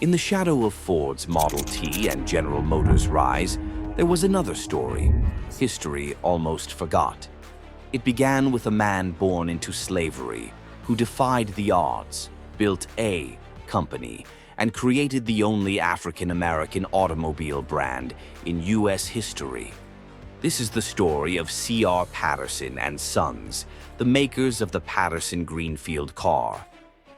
In the shadow of Ford's Model T and General Motors' rise, there was another story history almost forgot. It began with a man born into slavery who defied the odds, built a company, and created the only African-American automobile brand in U.S. history. This is the story of C.R. Patterson and Sons, the makers of the Patterson-Greenfield car.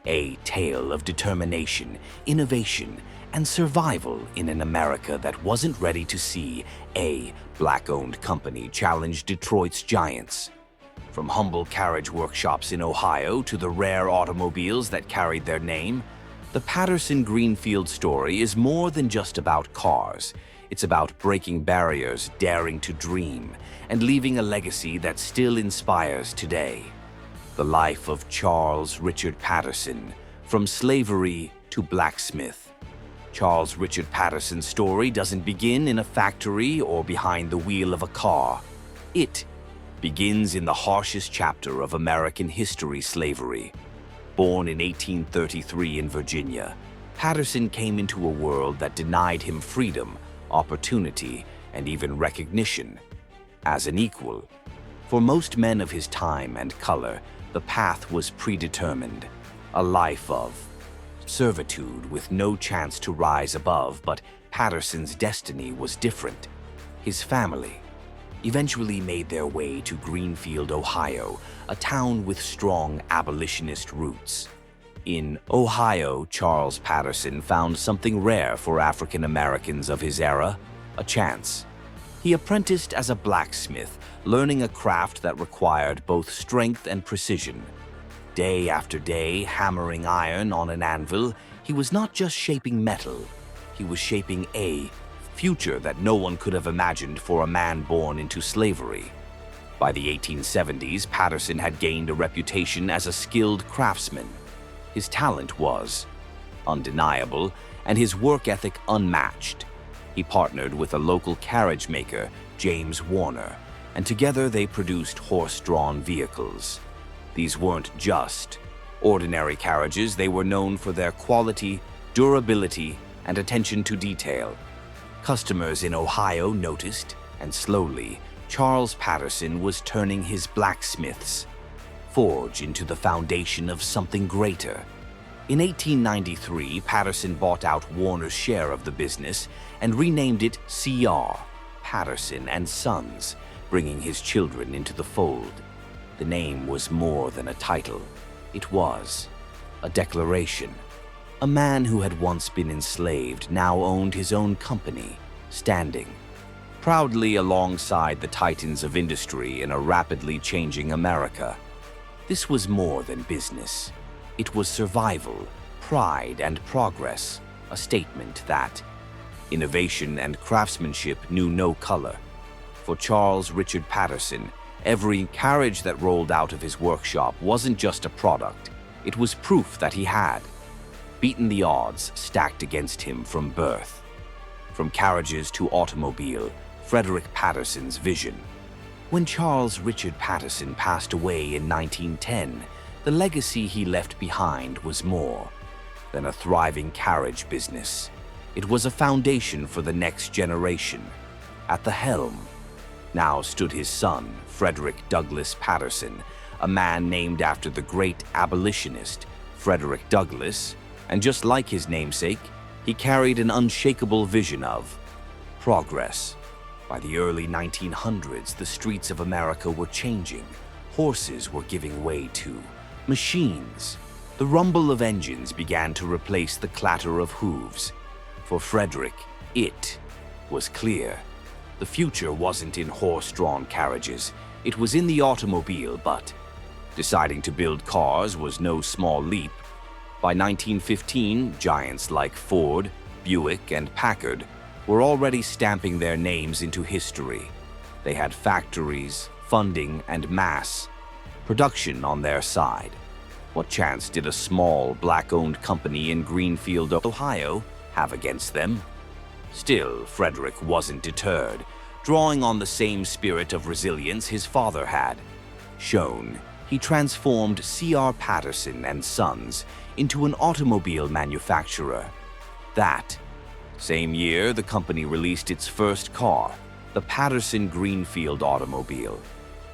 A tale of determination, innovation, and survival in an America that wasn't ready to see a black-owned company challenge Detroit's giants. From humble carriage workshops in Ohio to the rare automobiles that carried their name, the Patterson-Greenfield story is more than just about cars. It's about breaking barriers, daring to dream, and leaving a legacy that still inspires today. The life of Charles Richard Patterson, from slavery to blacksmith. Charles Richard Patterson's story doesn't begin in a factory or behind the wheel of a car. It begins in the harshest chapter of American history, slavery. Born in 1833 in Virginia, Patterson came into a world that denied him freedom, opportunity, and even recognition as an equal. For most men of his time and color, the path was predetermined, a life of servitude with no chance to rise above. But Patterson's destiny was different. His family eventually made their way to Greenfield, Ohio, a town with strong abolitionist roots. In Ohio, Charles Patterson found something rare for African Americans of his era: a chance. He apprenticed as a blacksmith, learning a craft that required both strength and precision. Day after day, hammering iron on an anvil, he was not just shaping metal, he was shaping a future that no one could have imagined for a man born into slavery. By the 1870s, Patterson had gained a reputation as a skilled craftsman. His talent was undeniable, and his work ethic unmatched. He partnered with a local carriage maker, James Warner, and together they produced horse-drawn vehicles. These weren't just ordinary carriages. They were known for their quality, durability, and attention to detail. Customers in Ohio noticed, and slowly, Charles Patterson was turning his blacksmith's forge into the foundation of something greater. In 1893, Patterson bought out Warner's share of the business and renamed it C.R. Patterson and Sons, bringing his children into the fold. The name was more than a title. It was a declaration. A man who had once been enslaved now owned his own company, standing proudly alongside the titans of industry in a rapidly changing America. This was more than business. It was survival, pride, and progress, a statement that innovation and craftsmanship knew no color. For Charles Richard Patterson, every carriage that rolled out of his workshop wasn't just a product, it was proof that he had beaten the odds stacked against him from birth. From carriages to automobile, Frederick Patterson's vision. When Charles Richard Patterson passed away in 1910, the legacy he left behind was more than a thriving carriage business. It was a foundation for the next generation. At the helm now stood his son, Frederick Douglass Patterson, a man named after the great abolitionist Frederick Douglass, and just like his namesake, he carried an unshakable vision of progress. By the early 1900s, the streets of America were changing. Horses were giving way to machines. The rumble of engines began to replace the clatter of hooves. For Frederick, it was clear. The future wasn't in horse-drawn carriages. It was in the automobile, but deciding to build cars was no small leap. By 1915, giants like Ford, Buick, and Packard were already stamping their names into history. They had factories, funding, and mass production on their side. What chance did a small, black-owned company in Greenfield, Ohio, have against them? Still, Frederick wasn't deterred. Drawing on the same spirit of resilience his father had shown, he transformed C.R. Patterson and Sons into an automobile manufacturer. That same year, the company released its first car, the Patterson-Greenfield automobile.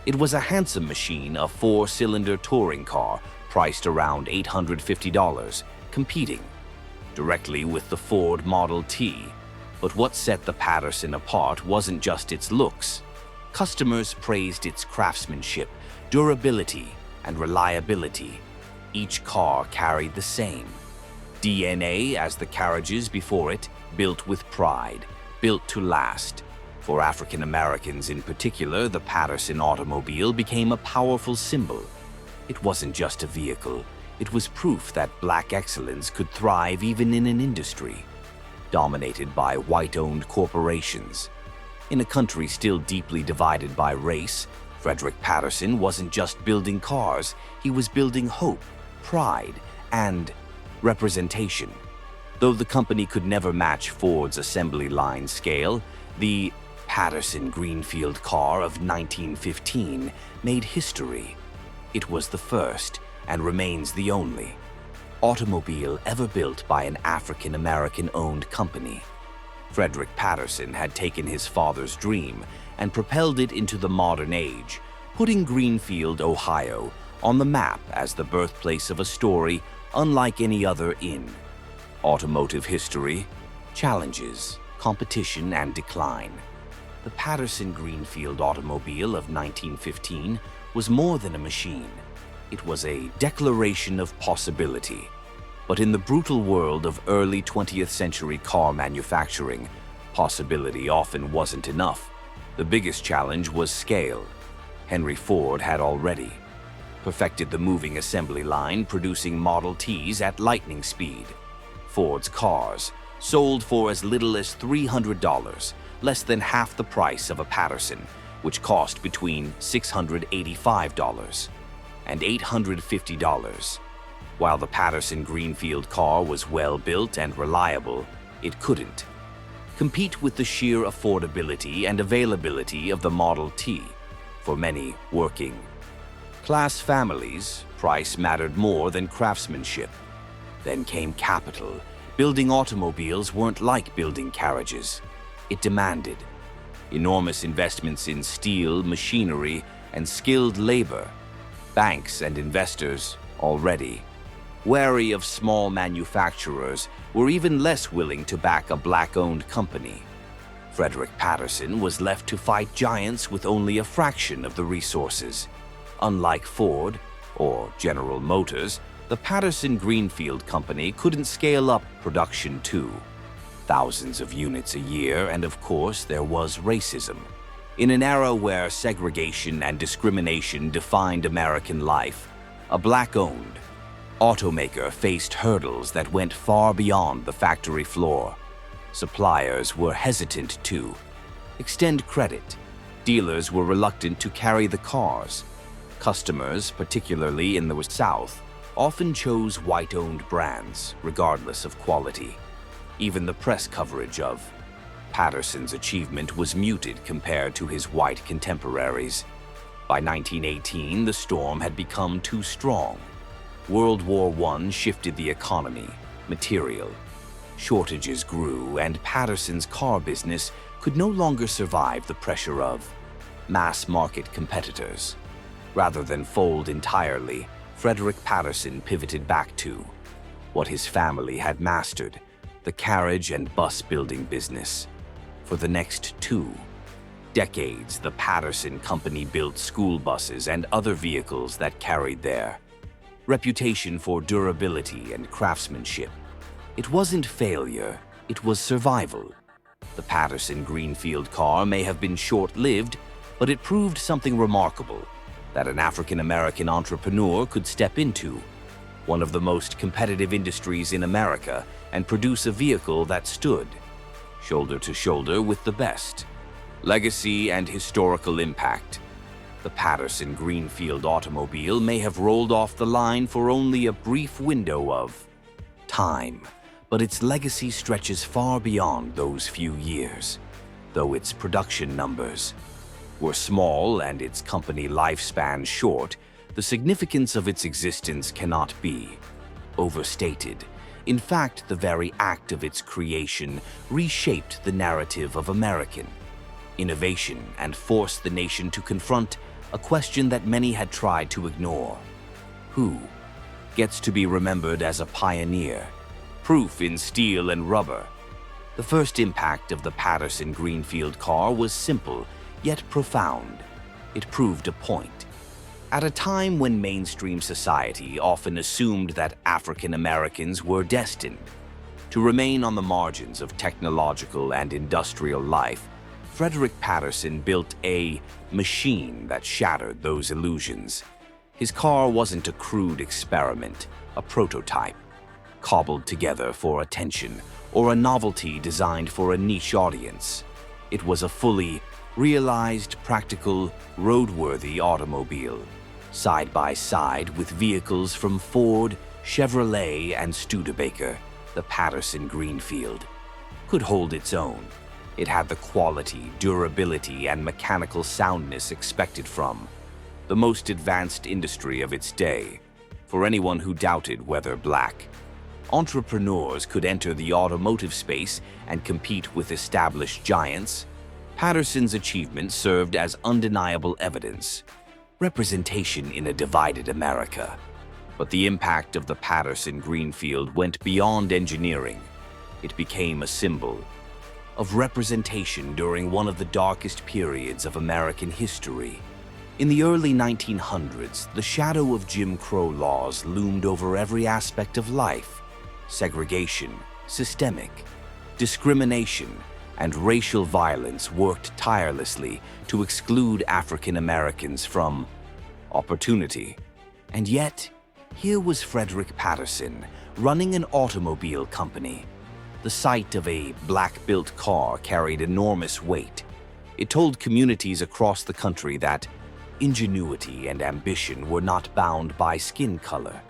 It was a handsome machine, a four-cylinder touring car priced around $850, competing directly with the Ford Model T. But what set the Patterson apart wasn't just its looks. Customers praised its craftsmanship, durability, and reliability. Each car carried the same DNA as the Carriages before it, built with pride, built to last. For African Americans in particular, the Patterson automobile became a powerful symbol. It wasn't just a vehicle, it was proof that black excellence could thrive even in an industry dominated by white-owned corporations. In a country still deeply divided by race, Frederick Patterson wasn't just building cars, he was building hope, pride, and representation. Though the company could never match Ford's assembly line scale, the Patterson-Greenfield car of 1915 made history. It was the first, and remains the only, automobile ever built by an African-American-owned company. Frederick Patterson had taken his father's dream and propelled it into the modern age, putting Greenfield, Ohio, on the map as the birthplace of a story unlike any other in automotive history, challenges, competition, and decline. The Patterson-Greenfield automobile of 1915 was more than a machine. It was a declaration of possibility. But in the brutal world of early 20th century car manufacturing, possibility often wasn't enough. The biggest challenge was scale. Henry Ford had already perfected the moving assembly line, producing Model Ts at lightning speed. Ford's cars sold for as little as $300, less than half the price of a Patterson, which cost between $685 and $850. While the Patterson-Greenfield car was well-built and reliable, it couldn't compete with the sheer affordability and availability of the Model T. For many working class families, price mattered more than craftsmanship. Then came capital. Building automobiles weren't like building carriages. It demanded enormous investments in steel, machinery, and skilled labor. Banks and investors, already wary of small manufacturers, were even less willing to back a black-owned company. Frederick Patterson was left to fight giants with only a fraction of the resources. Unlike Ford or General Motors, the Patterson-Greenfield company couldn't scale up production to thousands of units a year, and of course there was racism. In an era where segregation and discrimination defined American life, a black-owned automaker faced hurdles that went far beyond the factory floor. Suppliers were hesitant to extend credit. Dealers were reluctant to carry the cars. Customers, particularly in the South, often chose white-owned brands, regardless of quality. Even the press coverage of Patterson's achievement was muted compared to his white contemporaries. By 1918, the storm had become too strong. World War I shifted the economy, material shortages grew, and Patterson's car business could no longer survive the pressure of mass-market competitors. Rather than fold entirely, Frederick Patterson pivoted back to what his family had mastered, the carriage and bus building business. For the next 2 decades, the Patterson Company built school buses and other vehicles that carried their reputation for durability and craftsmanship. It wasn't failure, it was survival. The Patterson-Greenfield car may have been short-lived, but it proved something remarkable, that an African-American entrepreneur could step into one of the most competitive industries in America and produce a vehicle that stood shoulder to shoulder with the best. Legacy and historical impact. The Patterson-Greenfield automobile may have rolled off the line for only a brief window of time, but its legacy stretches far beyond those few years. Though its production numbers were small and its company lifespan short, the significance of its existence cannot be overstated. In fact, the very act of its creation reshaped the narrative of American innovation and forced the nation to confront a question that many had tried to ignore. Who gets to be remembered as a pioneer, proof in steel and rubber? The first impact of the Patterson-Greenfield car was simple, yet profound. It proved a point. At a time when mainstream society often assumed that African Americans were destined to remain on the margins of technological and industrial life, Frederick Patterson built a machine that shattered those illusions. His car wasn't a crude experiment, a prototype, cobbled together for attention, or a novelty designed for a niche audience. It was a fully realized, practical, roadworthy automobile, side by side with vehicles from Ford, Chevrolet, and Studebaker. The Patterson-Greenfield could hold its own. It had the quality, durability, and mechanical soundness expected from the most advanced industry of its day. For anyone who doubted whether black entrepreneurs could enter the automotive space and compete with established giants, Patterson's achievement served as undeniable evidence. Representation in a divided America. But the impact of the Patterson-Greenfield went beyond engineering. It became a symbol of representation during one of the darkest periods of American history. In the early 1900s, the shadow of Jim Crow laws loomed over every aspect of life. Segregation, systemic discrimination, and racial violence worked tirelessly to exclude African Americans from opportunity. And yet, here was Frederick Patterson running an automobile company. The sight of a black-built car carried enormous weight. It told communities across the country that ingenuity and ambition were not bound by skin color.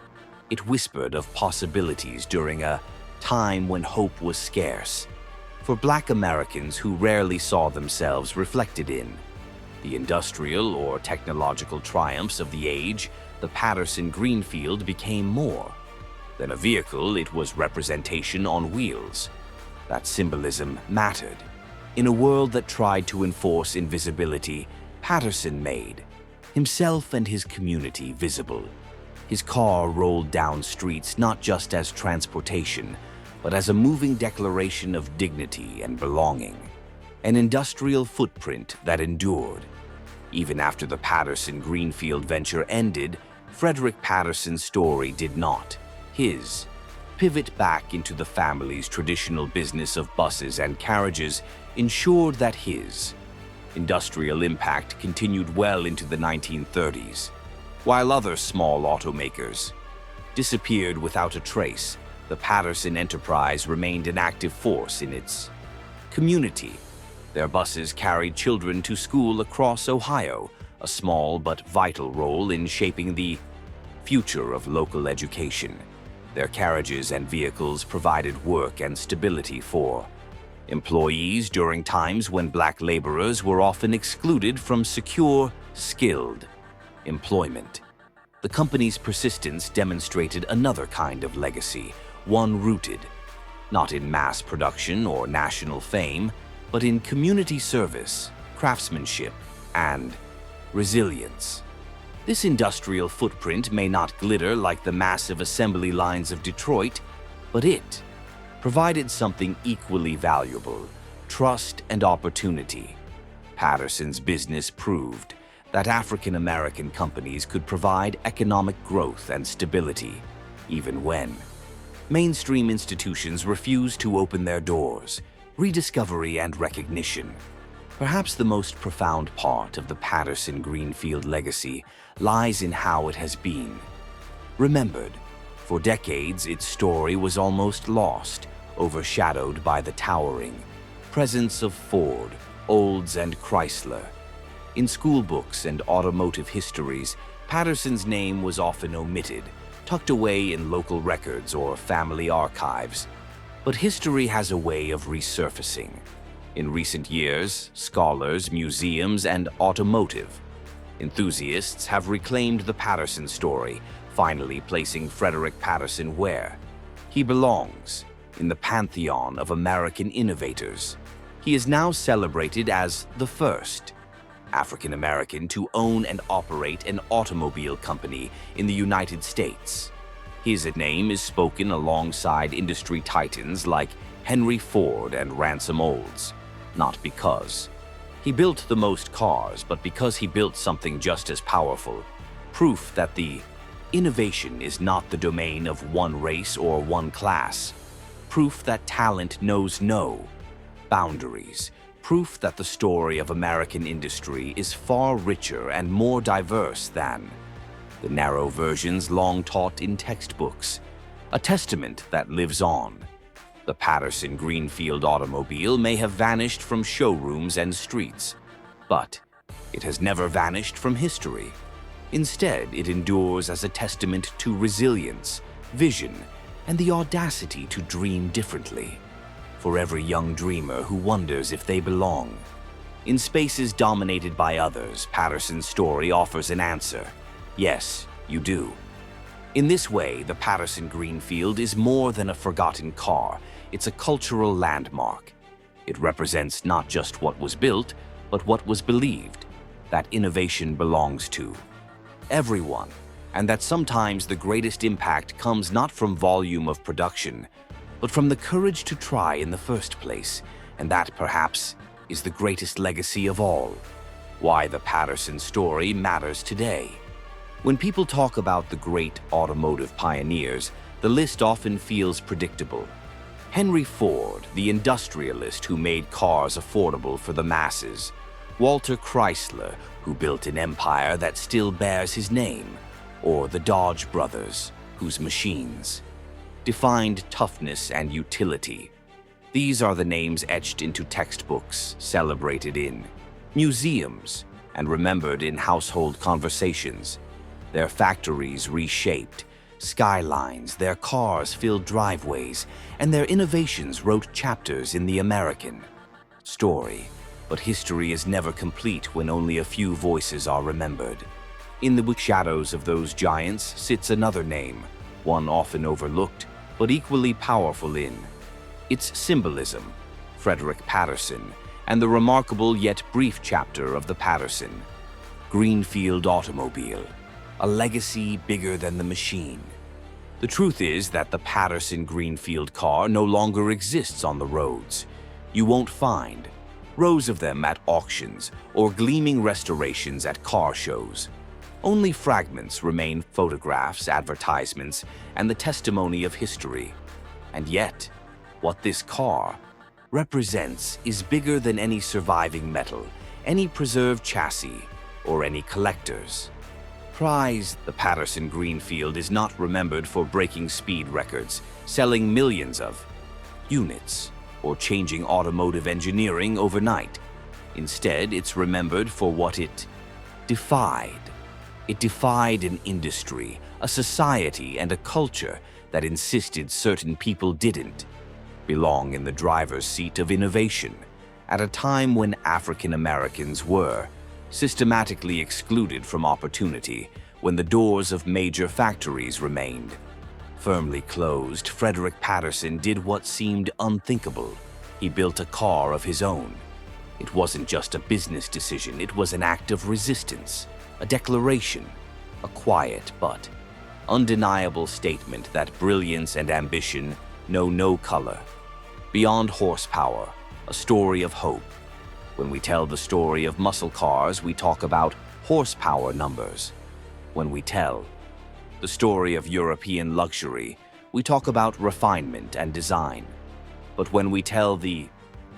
It whispered of possibilities during a time when hope was scarce. For Black Americans who rarely saw themselves reflected in the industrial or technological triumphs of the age, the Patterson-Greenfield became more than a vehicle. It was representation on wheels. That symbolism mattered. In a world that tried to enforce invisibility, Patterson made himself and his community visible. His car rolled down streets not just as transportation, but as a moving declaration of dignity and belonging, an industrial footprint that endured. Even after the Patterson-Greenfield venture ended, Frederick Patterson's story did not. His pivot back into the family's traditional business of buses and carriages ensured that his industrial impact continued well into the 1930s. While other small automakers disappeared without a trace, the Patterson enterprise remained an active force in its community. Their buses carried children to school across Ohio, a small but vital role in shaping the future of local education. Their carriages and vehicles provided work and stability for employees during times when black laborers were often excluded from secure, skilled employment. The company's persistence demonstrated another kind of legacy, one rooted not in mass production or national fame, but in community service, craftsmanship, and resilience. This industrial footprint may not glitter like the massive assembly lines of Detroit, but it provided something equally valuable: trust and opportunity. Patterson's business proved that African American companies could provide economic growth and stability, even when mainstream institutions refused to open their doors. Rediscovery and recognition. Perhaps the most profound part of the Patterson-Greenfield legacy lies in how it has been remembered. For decades, its story was almost lost, overshadowed by the towering presence of Ford, Olds, and Chrysler. In schoolbooks and automotive histories, Patterson's name was often omitted, tucked away in local records or family archives. But history has a way of resurfacing. In recent years, scholars, museums, and automotive enthusiasts have reclaimed the Patterson story, finally placing Frederick Patterson where He belongs in the pantheon of American innovators. He is now celebrated as the first African American to own and operate an automobile company in the United States. His name is spoken alongside industry titans like Henry Ford and Ransom Olds, not because he built the most cars, but because he built something just as powerful. Proof that the innovation is not the domain of one race or one class. Proof that talent knows no boundaries. Proof that the story of American industry is far richer and more diverse than the narrow versions long taught in textbooks. A testament that lives on. The Patterson-Greenfield automobile may have vanished from showrooms and streets, but it has never vanished from history. Instead, it endures as a testament to resilience, vision, and the audacity to dream differently. For every young dreamer who wonders if they belong. In spaces dominated by others, Patterson's story offers an answer. Yes, you do. In this way, the Patterson-Greenfield is more than a forgotten car. It's a cultural landmark. It represents not just what was built, but what was believed, that innovation belongs to everyone, and that sometimes the greatest impact comes not from volume of production, but from the courage to try in the first place, and that perhaps is the greatest legacy of all. Why the Patterson story matters today. When people talk about the great automotive pioneers, the list often feels predictable. Henry Ford, the industrialist who made cars affordable for the masses. Walter Chrysler, who built an empire that still bears his name. Or the Dodge brothers, whose machines defined toughness and utility. These are the names etched into textbooks, celebrated in museums, and remembered in household conversations. Their factories reshaped skylines, their cars filled driveways, and their innovations wrote chapters in the American story. But history is never complete when only a few voices are remembered. In the shadows of those giants sits another name, one often overlooked, but equally powerful in its symbolism, Frederick Patterson, and the remarkable yet brief chapter of the Patterson-Greenfield automobile, a legacy bigger than the machine. The truth is that the Patterson-Greenfield car no longer exists on the roads. You won't find rows of them at auctions or gleaming restorations at car shows. Only fragments remain: photographs, advertisements, and the testimony of history. And yet, what this car represents is bigger than any surviving metal, any preserved chassis, or any collector's prize. The Patterson-Greenfield is not remembered for breaking speed records, selling millions of units, or changing automotive engineering overnight. Instead, it's remembered for what it defied. It defied an industry, a society, and a culture that insisted certain people didn't belong in the driver's seat of innovation, at a time when African Americans were systematically excluded from opportunity, when the doors of major factories remained firmly closed. Frederick Patterson did what seemed unthinkable. He built a car of his own. It wasn't just a business decision, it was an act of resistance, a declaration, a quiet but undeniable statement that brilliance and ambition know no color. Beyond horsepower, a story of hope. When we tell the story of muscle cars, we talk about horsepower numbers. When we tell the story of European luxury, we talk about refinement and design. But when we tell the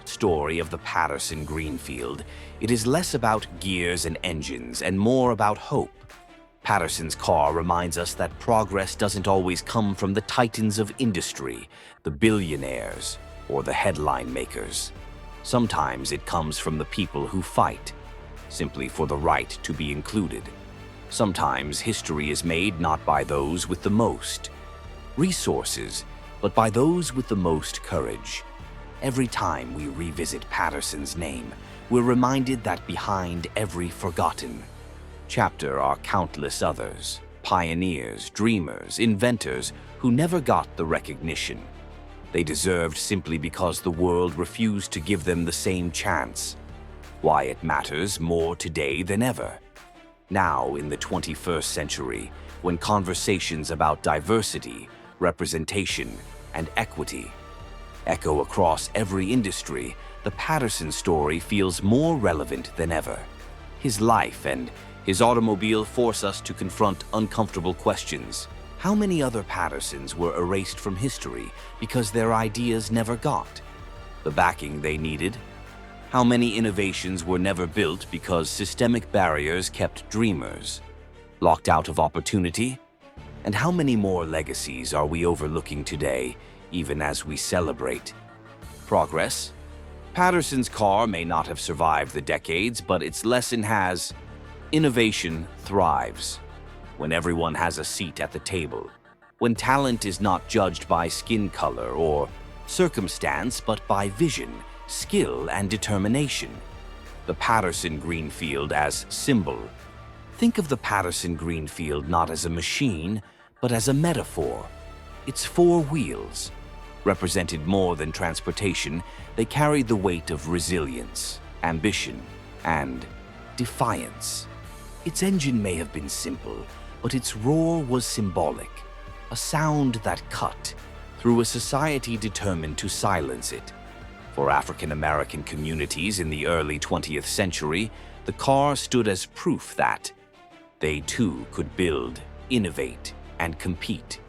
story of the Patterson-Greenfield, it is less about gears and engines and more about hope. Patterson's car reminds us that progress doesn't always come from the titans of industry, the billionaires, or the headline makers. Sometimes it comes from the people who fight, simply for the right to be included. Sometimes history is made not by those with the most resources, but by those with the most courage. Every time we revisit Patterson's name, we're reminded that behind every forgotten chapter are countless others, pioneers, dreamers, inventors who never got the recognition they deserved simply because the world refused to give them the same chance. Why it matters more today than ever. Now, in the 21st century, when conversations about diversity, representation, and equity echo across every industry, the Patterson story feels more relevant than ever. His life and his automobile force us to confront uncomfortable questions. How many other Pattersons were erased from history because their ideas never got the backing they needed? How many innovations were never built because systemic barriers kept dreamers locked out of opportunity? And how many more legacies are we overlooking today, even as we celebrate progress? Patterson's car may not have survived the decades, but its lesson has: innovation thrives when everyone has a seat at the table, when talent is not judged by skin color or circumstance, but by vision, skill, and determination. The Patterson-Greenfield as symbol. Think of the Patterson-Greenfield not as a machine, but as a metaphor. Its four wheels represented more than transportation. They carried the weight of resilience, ambition, and defiance. Its engine may have been simple, but its roar was symbolic, a sound that cut through a society determined to silence it. For African American communities in the early 20th century, the car stood as proof that they too could build, innovate, and compete.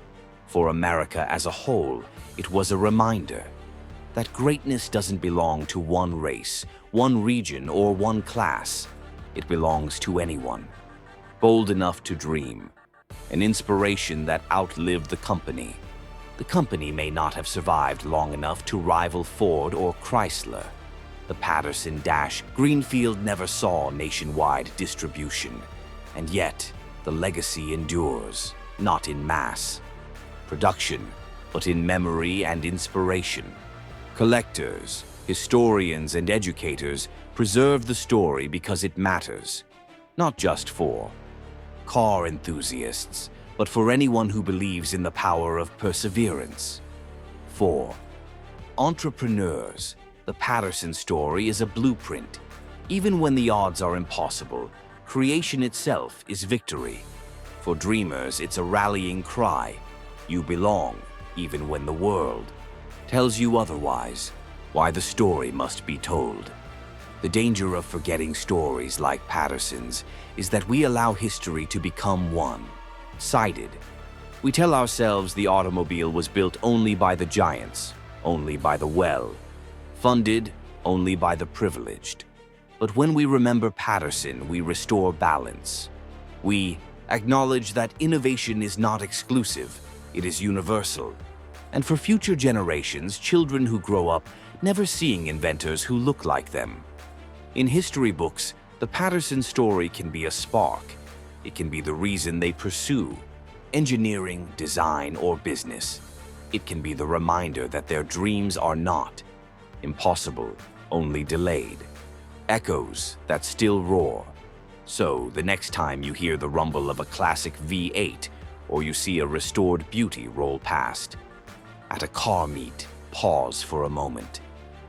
For America as a whole, it was a reminder that greatness doesn't belong to one race, one region, or one class. It belongs to anyone bold enough to dream, an inspiration that outlived the company. The company may not have survived long enough to rival Ford or Chrysler. The Patterson-Greenfield never saw nationwide distribution, and yet the legacy endures, not in mass production, but in memory and inspiration. Collectors, historians, and educators preserve the story because it matters, not just for car enthusiasts, but for anyone who believes in the power of perseverance. For entrepreneurs, the Patterson story is a blueprint. Even when the odds are impossible, creation itself is victory. For dreamers, it's a rallying cry. You belong, even when the world tells you otherwise. Why the story must be told. The danger of forgetting stories like Patterson's is that we allow history to become one-sided. We tell ourselves the automobile was built only by the giants, only by the well-funded, only by the privileged. But when we remember Patterson, we restore balance. We acknowledge that innovation is not exclusive, it is universal. And for future generations, children who grow up never seeing inventors who look like them. In history books, the Patterson story can be a spark. It can be the reason they pursue engineering, design, or business. It can be the reminder that their dreams are not impossible, only delayed. Echoes that still roar. So, the next time you hear the rumble of a classic V8 or you see a restored beauty roll past at a car meet, pause for a moment.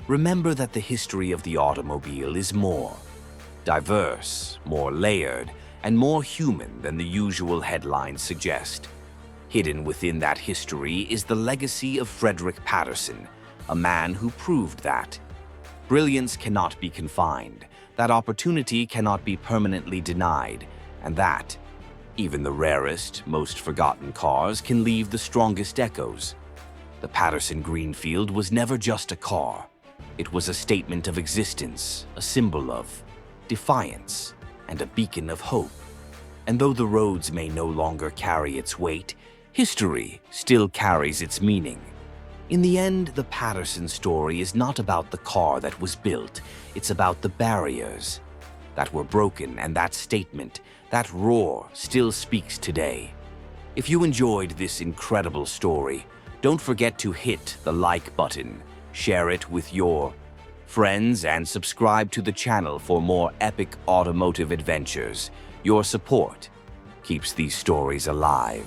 Remember that the history of the automobile is more diverse, more layered, and more human than the usual headlines suggest. Hidden within that history is the legacy of Frederick Patterson, a man who proved that brilliance cannot be confined, that opportunity cannot be permanently denied, and that even the rarest, most forgotten cars can leave the strongest echoes. The Patterson-Greenfield was never just a car. It was a statement of existence, a symbol of defiance, and a beacon of hope. And though the roads may no longer carry its weight, history still carries its meaning. In the end, the Patterson story is not about the car that was built. It's about the barriers that were broken, and that statement, that roar, still speaks today. If you enjoyed this incredible story, don't forget to hit the like button, share it with your friends, and subscribe to the channel for more epic automotive adventures. Your support keeps these stories alive.